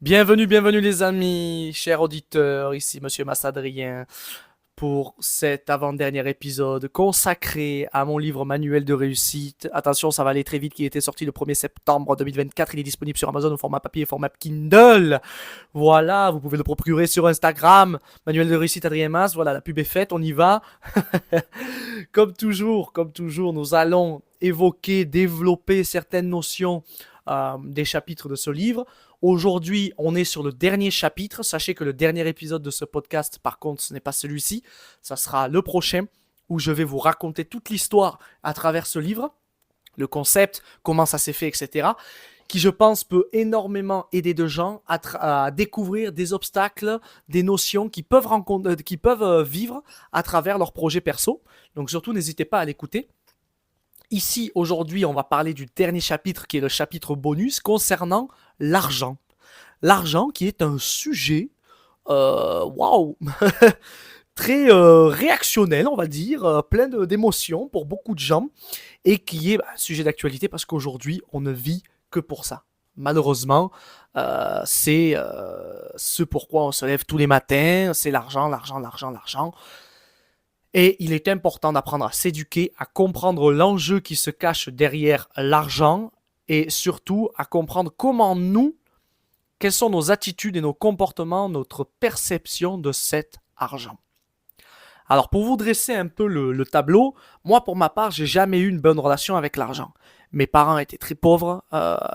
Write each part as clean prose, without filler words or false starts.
Bienvenue les amis, chers auditeurs, ici Monsieur Massadrien pour cet avant-dernier épisode consacré à mon livre Manuel de réussite. Attention, ça va aller très vite, qui était sorti le 1er septembre 2024, il est disponible sur Amazon au format papier et format Kindle. Voilà, vous pouvez le procurer sur Instagram, Manuel de réussite Adrien Mas, voilà, la pub est faite, on y va. Comme toujours, nous allons évoquer, développer certaines notions des chapitres de ce livre. Aujourd'hui, on est sur le dernier chapitre. Sachez que le dernier épisode de ce podcast, par contre, ce n'est pas celui-ci. Ça sera le prochain où je vais vous raconter toute l'histoire à travers ce livre, le concept, comment ça s'est fait, etc. Qui, je pense, peut énormément aider de gens à découvrir des obstacles, des notions qui peuvent vivre à travers leurs projets perso. Donc surtout, n'hésitez pas à l'écouter. Ici, aujourd'hui, on va parler du dernier chapitre qui est le chapitre bonus concernant l'argent. L'argent qui est un sujet, waouh, très réactionnel, on va dire, plein d'émotions pour beaucoup de gens et qui est un sujet d'actualité parce qu'aujourd'hui, on ne vit que pour ça. Malheureusement, c'est ce pourquoi on se lève tous les matins, c'est l'argent, l'argent, l'argent, l'argent. Et il est important d'apprendre à s'éduquer, à comprendre l'enjeu qui se cache derrière l'argent et surtout à comprendre comment nous, quelles sont nos attitudes et nos comportements, notre perception de cet argent. Alors pour vous dresser un peu le tableau, moi pour ma part, j'ai jamais eu une bonne relation avec l'argent. Mes parents étaient très pauvres,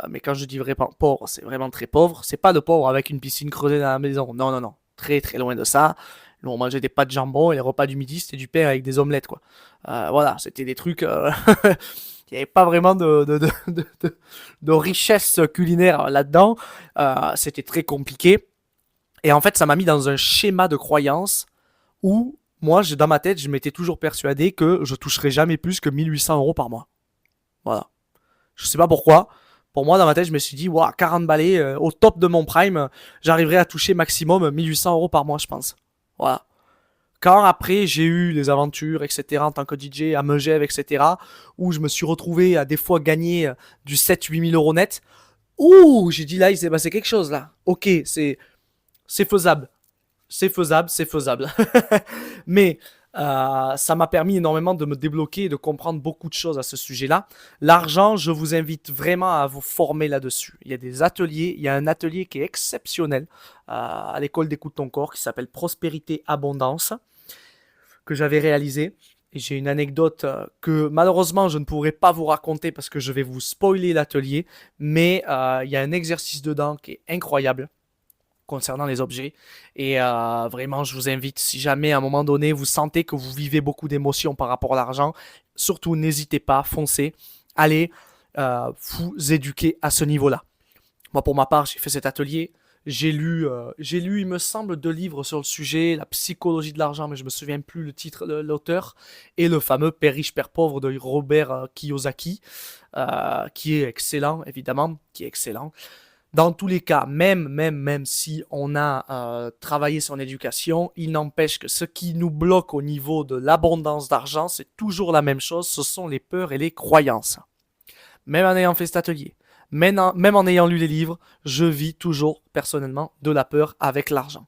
mais quand je dis vraiment pauvre, c'est vraiment très pauvre. C'est pas de pauvre avec une piscine creusée dans la maison, non, non, non, très très loin de ça. Nous, on mangeait des pâtes de jambon et les repas du midi, c'était du pain avec des omelettes, quoi. Voilà, c'était des trucs... il n'y avait pas vraiment de richesse culinaire là-dedans. C'était très compliqué. Et en fait, ça m'a mis dans un schéma de croyance où, moi, dans ma tête, je m'étais toujours persuadé que je toucherais jamais plus que 1 800 € par mois. Voilà. Je sais pas pourquoi. Pour moi, dans ma tête, je me suis dit, waouh, 40 balais, au top de mon prime, j'arriverai à toucher maximum 1 800 € par mois, je pense. Voilà. Quand après j'ai eu les aventures, etc., en tant que DJ, à Megève, etc., où je me suis retrouvé à des fois gagner du 7 8 000 € net, ouh, j'ai dit là, il s'est passé quelque chose là. Ok, c'est faisable. C'est faisable, c'est faisable. Mais ça m'a permis énormément de me débloquer et de comprendre beaucoup de choses à ce sujet-là. L'argent, je vous invite vraiment à vous former là-dessus. Il y a des ateliers, il y a un atelier qui est exceptionnel à l'école d'Écoute ton corps qui s'appelle Prospérité Abondance que j'avais réalisé. Et j'ai une anecdote que malheureusement je ne pourrai pas vous raconter parce que je vais vous spoiler l'atelier, mais il y a un exercice dedans qui est incroyable concernant les objets. Et vraiment, je vous invite, si jamais à un moment donné vous sentez que vous vivez beaucoup d'émotions par rapport à l'argent, surtout n'hésitez pas, foncez, allez vous éduquer à ce niveau-là. Moi, pour ma part, j'ai fait cet atelier. J'ai lu, il me semble, 2 livres sur le sujet, la psychologie de l'argent, mais je me souviens plus le titre de l'auteur, et le fameux Père riche, Père pauvre de Robert Kiyosaki, qui est excellent, évidemment, qui est excellent. Dans tous les cas, même si on a travaillé son éducation, il n'empêche que ce qui nous bloque au niveau de l'abondance d'argent, c'est toujours la même chose, ce sont les peurs et les croyances. Même en ayant fait cet atelier, même en ayant lu les livres, je vis toujours personnellement de la peur avec l'argent.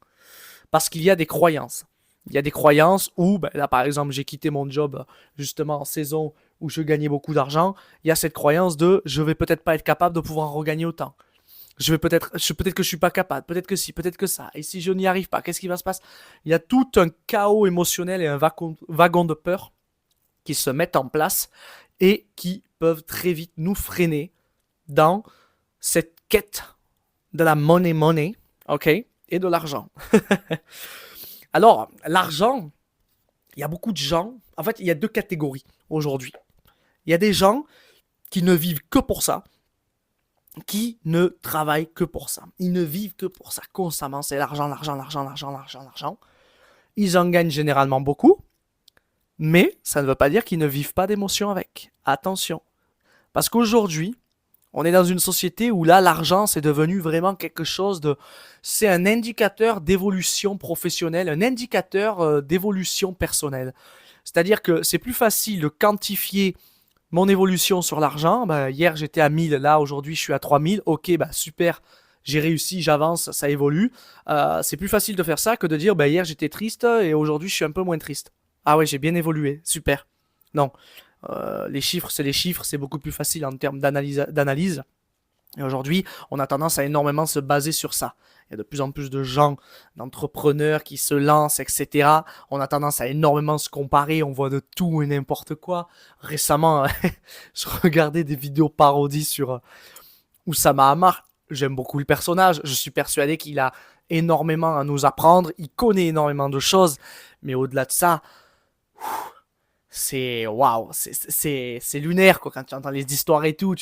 Parce qu'il y a des croyances. Il y a des croyances où, ben là par exemple, j'ai quitté mon job justement en saison où je gagnais beaucoup d'argent. Il y a cette croyance de je vais peut-être pas être capable de pouvoir en regagner autant. Peut-être que je suis pas capable, peut-être que si, peut-être que ça. Et si je n'y arrive pas, qu'est-ce qui va se passer? Il y a tout un chaos émotionnel et un wagon de peur qui se mettent en place et qui peuvent très vite nous freiner dans cette quête de la money, ok, et de l'argent. Alors, l'argent, il y a beaucoup de gens, en fait, il y a 2 catégories aujourd'hui. Il y a des gens qui ne vivent que pour ça, qui ne travaillent que pour ça. Ils ne vivent que pour ça constamment. C'est l'argent, l'argent, l'argent, l'argent, l'argent, l'argent. Ils en gagnent généralement beaucoup, mais ça ne veut pas dire qu'ils ne vivent pas d'émotions avec. Attention. Parce qu'aujourd'hui, on est dans une société où là, l'argent, c'est devenu vraiment quelque chose de... C'est un indicateur d'évolution professionnelle, un indicateur d'évolution personnelle. C'est-à-dire que c'est plus facile de quantifier mon évolution sur l'argent. Bah, hier, j'étais à 1000, là, aujourd'hui, je suis à 3000. Ok, bah super, j'ai réussi, j'avance, ça évolue. C'est plus facile de faire ça que de dire, hier j'étais triste et aujourd'hui je suis un peu moins triste. Ah ouais, j'ai bien évolué, super. Non, les chiffres, c'est beaucoup plus facile en termes d'analyse. Et aujourd'hui, on a tendance à énormément se baser sur ça. Il y a de plus en plus de gens, d'entrepreneurs qui se lancent, etc. On a tendance à énormément se comparer, on voit de tout et n'importe quoi. Récemment, je regardais des vidéos parodies sur Oussama Hamar. J'aime beaucoup le personnage, je suis persuadé qu'il a énormément à nous apprendre, il connaît énormément de choses, mais au-delà de ça, c'est waouh, c'est lunaire quoi, quand tu entends les histoires et tout.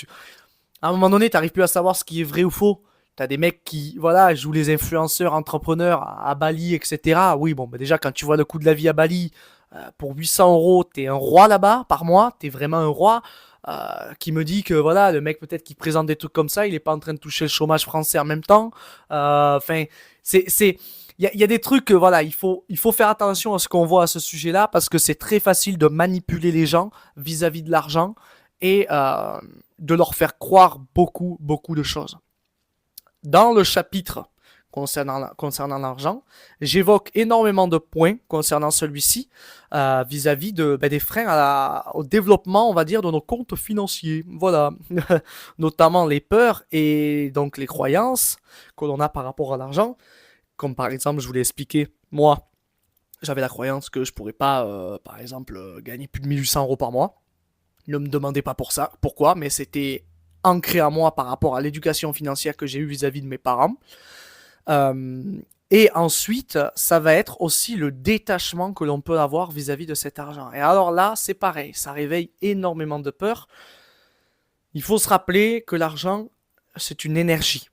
À un moment donné, tu n'arrives plus à savoir ce qui est vrai ou faux. T'as des mecs qui, voilà, jouent les influenceurs, entrepreneurs à Bali, etc. Oui, bon, déjà, quand tu vois le coût de la vie à Bali, pour 800 €, t'es un roi là-bas par mois, t'es vraiment un roi. Qui me dit que, voilà, le mec peut-être qui présente des trucs comme ça, il est pas en train de toucher le chômage français en même temps. Enfin, il y a des trucs que, voilà, il faut faire attention à ce qu'on voit à ce sujet-là, parce que c'est très facile de manipuler les gens vis-à-vis de l'argent et de leur faire croire beaucoup, beaucoup de choses. Dans le chapitre concernant l'argent, j'évoque énormément de points concernant celui-ci vis-à-vis des freins au développement, on va dire, de nos comptes financiers. Voilà, notamment les peurs et donc les croyances que l'on a par rapport à l'argent. Comme par exemple, je vous l'ai expliqué, moi, j'avais la croyance que je pourrais pas, par exemple, gagner plus de 1 800 € par mois. Ne me demandez pas pour ça, pourquoi, mais c'était ancré à moi par rapport à l'éducation financière que j'ai eue vis-à-vis de mes parents. Et ensuite, ça va être aussi le détachement que l'on peut avoir vis-à-vis de cet argent. Et alors là, c'est pareil, ça réveille énormément de peur. Il faut se rappeler que l'argent, c'est une énergie.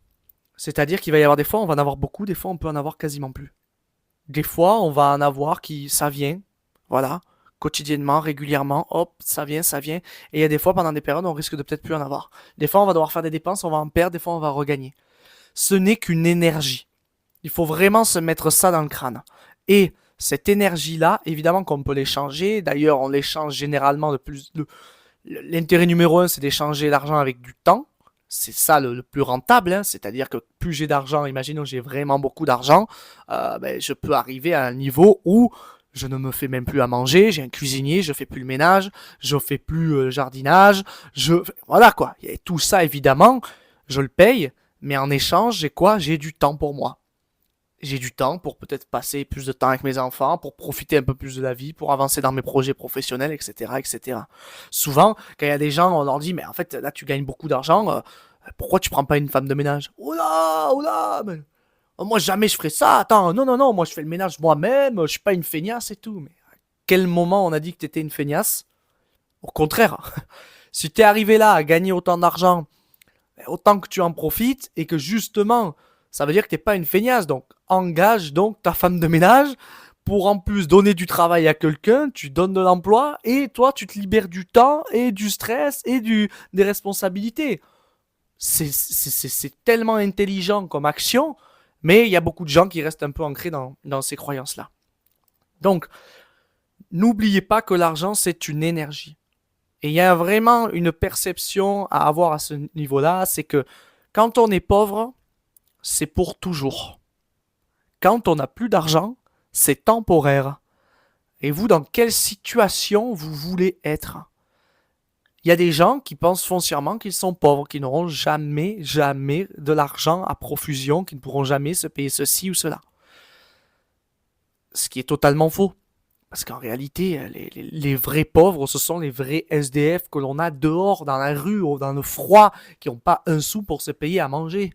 C'est-à-dire qu'il va y avoir des fois, on va en avoir beaucoup, des fois, on peut en avoir quasiment plus. Des fois, on va en avoir ça vient, voilà, quotidiennement, régulièrement, hop, ça vient, ça vient. Et il y a des fois, pendant des périodes, on risque de peut-être plus en avoir. Des fois, on va devoir faire des dépenses, on va en perdre, des fois, on va regagner. Ce n'est qu'une énergie. Il faut vraiment se mettre ça dans le crâne. Et cette énergie-là, évidemment qu'on peut l'échanger. D'ailleurs, on l'échange généralement l'intérêt numéro 1, c'est d'échanger l'argent avec du temps. C'est ça le plus rentable, hein. C'est-à-dire que plus j'ai d'argent, imaginons j'ai vraiment beaucoup d'argent, je peux arriver à un niveau où je ne me fais même plus à manger, j'ai un cuisinier, je fais plus le ménage, je fais plus le jardinage, voilà quoi. Et tout ça évidemment, je le paye, mais en échange, j'ai quoi? J'ai du temps pour moi. J'ai du temps pour peut-être passer plus de temps avec mes enfants, pour profiter un peu plus de la vie, pour avancer dans mes projets professionnels, etc., etc. Souvent, quand il y a des gens, on leur dit, mais en fait, là, tu gagnes beaucoup d'argent, pourquoi tu prends pas une femme de ménage? Oula, oula, mais moi, jamais je ferais ça. Attends, non, non, non, moi, je fais le ménage moi-même, je suis pas une feignasse et tout. Mais à quel moment on a dit que t'étais une feignasse? Au contraire, si t'es arrivé là à gagner autant d'argent, autant que tu en profites et que justement, ça veut dire que t'es pas une feignasse. Donc, engage donc ta femme de ménage pour en plus donner du travail à quelqu'un, tu donnes de l'emploi et toi, tu te libères du temps et du stress et des responsabilités. C'est tellement intelligent comme action, mais il y a beaucoup de gens qui restent un peu ancrés dans ces croyances-là. Donc, n'oubliez pas que l'argent, c'est une énergie. Et il y a vraiment une perception à avoir à ce niveau-là, c'est que quand on est pauvre, c'est pour toujours. Quand on n'a plus d'argent, c'est temporaire. Et vous, dans quelle situation vous voulez être? Il y a des gens qui pensent foncièrement qu'ils sont pauvres, qui n'auront jamais, jamais de l'argent à profusion, qui ne pourront jamais se payer ceci ou cela. Ce qui est totalement faux. Parce qu'en réalité, les vrais pauvres, ce sont les vrais SDF que l'on a dehors, dans la rue, dans le froid, qui n'ont pas un sou pour se payer à manger.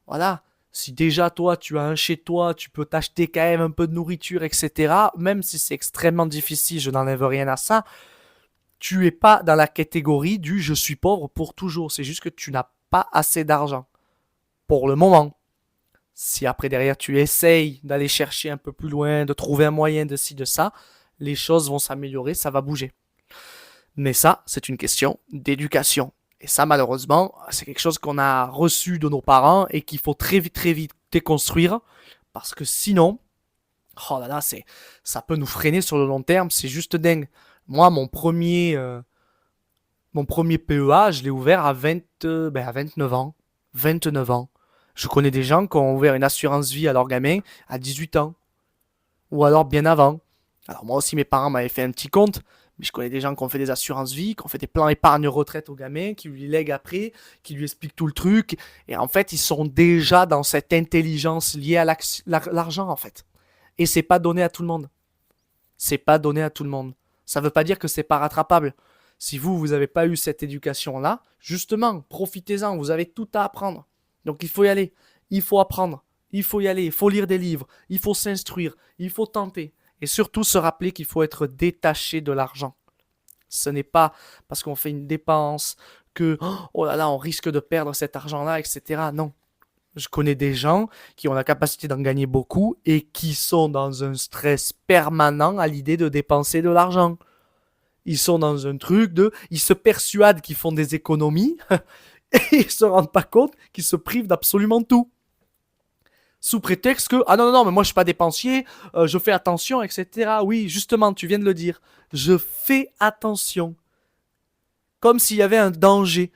Voilà. Si déjà toi, tu as un chez toi, tu peux t'acheter quand même un peu de nourriture, etc. Même si c'est extrêmement difficile, je n'enlève rien à ça. Tu es pas dans la catégorie du je suis pauvre pour toujours. C'est juste que tu n'as pas assez d'argent. Pour le moment. Si après derrière tu essayes d'aller chercher un peu plus loin, de trouver un moyen de ci, de ça, les choses vont s'améliorer, ça va bouger. Mais ça, c'est une question d'éducation. Et ça, malheureusement, c'est quelque chose qu'on a reçu de nos parents et qu'il faut très vite déconstruire. Parce que sinon, oh là là, ça peut nous freiner sur le long terme, c'est juste dingue. Moi, mon premier PEA, je l'ai ouvert à 29 ans. 29 ans. Je connais des gens qui ont ouvert une assurance vie à leur gamin à 18 ans, ou alors bien avant. Alors moi aussi, mes parents m'avaient fait un petit compte, mais je connais des gens qui ont fait des assurances vie, qui ont fait des plans épargne retraite au gamin, qui lui lèguent après, qui lui expliquent tout le truc. Et en fait, ils sont déjà dans cette intelligence liée à l'argent, en fait. Et c'est pas donné à tout le monde. C'est pas donné à tout le monde. Ça veut pas dire que c'est pas rattrapable. Si vous n'avez pas eu cette éducation-là, justement, profitez-en, vous avez tout à apprendre. Donc il faut y aller, il faut apprendre, il faut y aller, il faut lire des livres, il faut s'instruire, il faut tenter. Et surtout se rappeler qu'il faut être détaché de l'argent. Ce n'est pas parce qu'on fait une dépense que, oh là là, on risque de perdre cet argent-là, etc. Non. Je connais des gens qui ont la capacité d'en gagner beaucoup et qui sont dans un stress permanent à l'idée de dépenser de l'argent. Ils sont dans un truc de... Ils se persuadent qu'ils font des économies et ils se rendent pas compte qu'ils se privent d'absolument tout. Sous prétexte que, ah non, non, non, mais moi je suis pas dépensier, je fais attention, etc. Oui, justement, tu viens de le dire. Je fais attention. Comme s'il y avait un danger.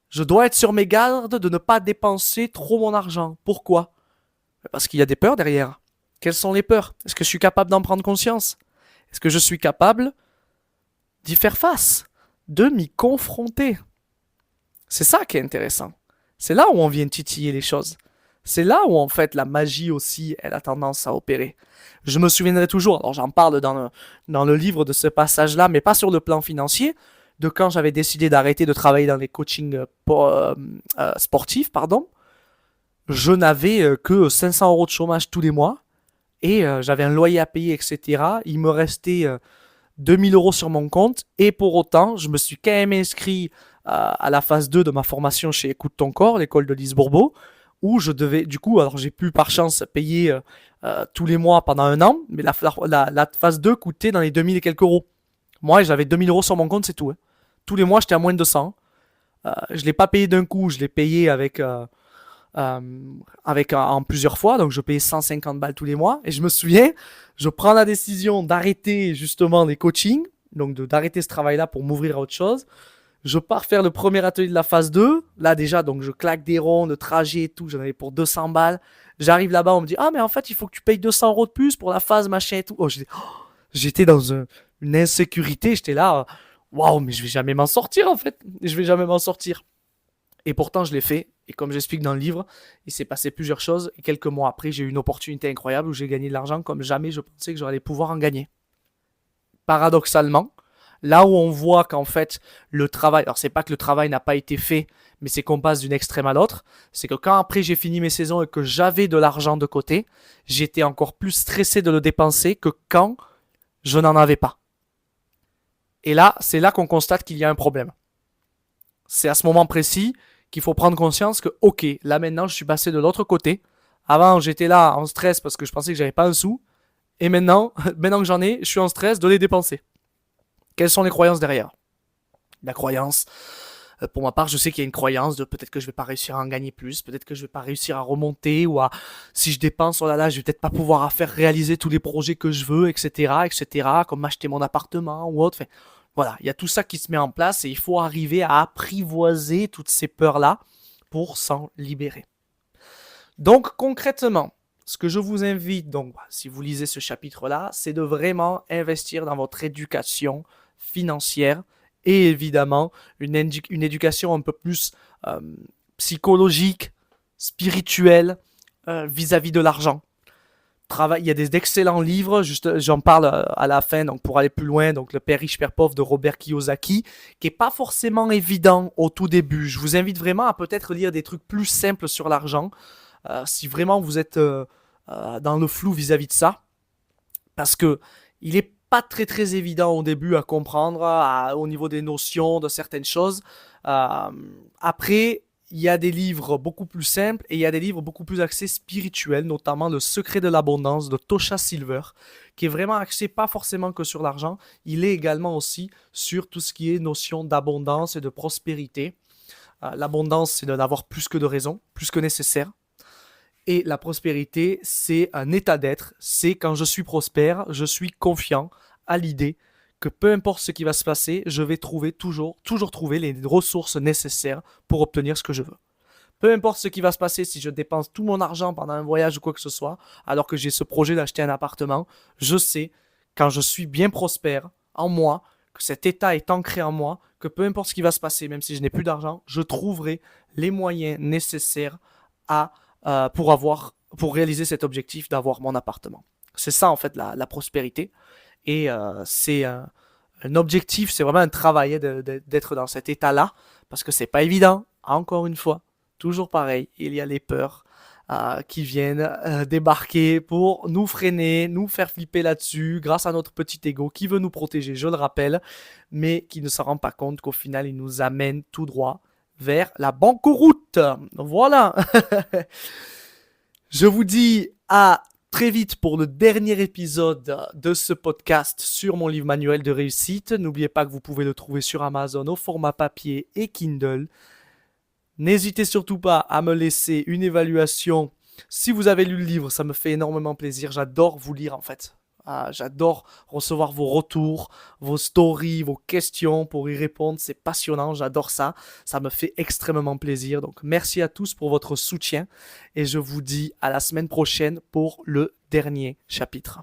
Je dois être sur mes gardes de ne pas dépenser trop mon argent. Pourquoi? Parce qu'il y a des peurs derrière. Quelles sont les peurs? Est-ce que je suis capable d'en prendre conscience? Est-ce que je suis capable d'y faire face? De m'y confronter? C'est ça qui est intéressant. C'est là où on vient titiller les choses. C'est là où en fait la magie aussi, elle a tendance à opérer. Je me souviendrai toujours, alors j'en parle dans le livre de ce passage-là, mais pas sur le plan financier, de quand j'avais décidé d'arrêter de travailler dans les coachings sportifs, pardon. Je n'avais que 500 euros de chômage tous les mois et j'avais un loyer à payer, etc. Il me restait 2000 euros sur mon compte et pour autant, je me suis quand même inscrit à la phase 2 de ma formation chez Écoute ton corps, l'école de Lise Bourbeau, où je devais, du coup, alors j'ai pu par chance payer tous les mois pendant un an, mais la phase 2 coûtait dans les 2000 et quelques euros. Moi, j'avais 2000 euros sur mon compte, c'est tout. Hein. Tous les mois, j'étais à moins de 200. Je ne l'ai pas payé d'un coup, je l'ai payé en plusieurs fois, donc je payais 150 balles tous les mois. Et je me souviens, je prends la décision d'arrêter justement les coachings, donc d'arrêter ce travail-là pour m'ouvrir à autre chose. Je pars faire le premier atelier de la phase 2. Là déjà, donc je claque des ronds, le trajet et tout, j'en avais pour 200 balles. J'arrive là-bas, on me dit, ah mais en fait, il faut que tu payes 200 euros de plus pour la phase, machin et tout. J'étais dans une insécurité, j'étais là, waouh, mais je vais jamais m'en sortir en fait. Je vais jamais m'en sortir. Et pourtant, je l'ai fait. Et comme j'explique dans le livre, il s'est passé plusieurs choses. Et quelques mois après, j'ai eu une opportunité incroyable où j'ai gagné de l'argent comme jamais je pensais que j'allais pouvoir en gagner. Paradoxalement, là où on voit qu'en fait, le travail, alors c'est pas que le travail n'a pas été fait, mais c'est qu'on passe d'une extrême à l'autre, c'est que quand après j'ai fini mes saisons et que j'avais de l'argent de côté, j'étais encore plus stressé de le dépenser que quand je n'en avais pas. Et là, c'est là qu'on constate qu'il y a un problème. C'est à ce moment précis qu'il faut prendre conscience que, ok, là maintenant je suis passé de l'autre côté. Avant, j'étais là en stress parce que je pensais que j'avais pas un sou. Et maintenant que j'en ai, je suis en stress de les dépenser. Quelles sont les croyances derrière? La croyance, pour ma part, je sais qu'il y a une croyance de peut-être que je vais pas réussir à en gagner plus, peut-être que je vais pas réussir à remonter, ou à, si je dépense, oh là là, je vais peut-être pas pouvoir faire réaliser tous les projets que je veux, etc., comme acheter mon appartement ou autre. Enfin, voilà, il y a tout ça qui se met en place et il faut arriver à apprivoiser toutes ces peurs-là pour s'en libérer. Donc, concrètement, ce que je vous invite, donc, si vous lisez ce chapitre-là, c'est de vraiment investir dans votre éducation financière et évidemment une éducation un peu plus psychologique, spirituelle vis-à-vis de l'argent. Il y a des excellents livres, j'en parle à la fin, donc pour aller plus loin, donc Le Père riche, Père pauvre de Robert Kiyosaki, qui est pas forcément évident au tout début. Je vous invite vraiment à peut-être lire des trucs plus simples sur l'argent, si vraiment vous êtes dans le flou vis-à-vis de ça, parce que il est pas très très évident au début à comprendre au niveau des notions de certaines choses. Après, il y a des livres beaucoup plus simples et il y a des livres beaucoup plus axés spirituels, notamment Le Secret de l'Abondance de Tosha Silver, qui est vraiment axé pas forcément que sur l'argent, il est également aussi sur tout ce qui est notion d'abondance et de prospérité. L'abondance, c'est d'avoir plus que de raison, plus que nécessaire. Et la prospérité, c'est un état d'être, c'est quand je suis prospère, je suis confiant à l'idée que peu importe ce qui va se passer, je vais toujours trouver les ressources nécessaires pour obtenir ce que je veux. Peu importe ce qui va se passer si je dépense tout mon argent pendant un voyage ou quoi que ce soit, alors que j'ai ce projet d'acheter un appartement, je sais, quand je suis bien prospère en moi, que cet état est ancré en moi, que peu importe ce qui va se passer, même si je n'ai plus d'argent, je trouverai les moyens nécessaires pour réaliser cet objectif d'avoir mon appartement. C'est ça en fait la prospérité. Et c'est un objectif, c'est vraiment un travail d'être dans cet état-là, parce que c'est pas évident, encore une fois, toujours pareil, il y a les peurs qui viennent débarquer pour nous freiner, nous faire flipper là-dessus, grâce à notre petit ego qui veut nous protéger, je le rappelle, mais qui ne se rend pas compte qu'au final, il nous amène tout droit vers la banqueroute. Voilà. Je vous dis à très vite pour le dernier épisode de ce podcast sur mon livre manuel de réussite. N'oubliez pas que vous pouvez le trouver sur Amazon au format papier et Kindle. N'hésitez surtout pas à me laisser une évaluation. Si vous avez lu le livre, ça me fait énormément plaisir. J'adore vous lire en fait. J'adore recevoir vos retours, vos stories, vos questions pour y répondre. C'est passionnant, j'adore ça. Ça me fait extrêmement plaisir. Donc merci à tous pour votre soutien et je vous dis à la semaine prochaine pour le dernier chapitre.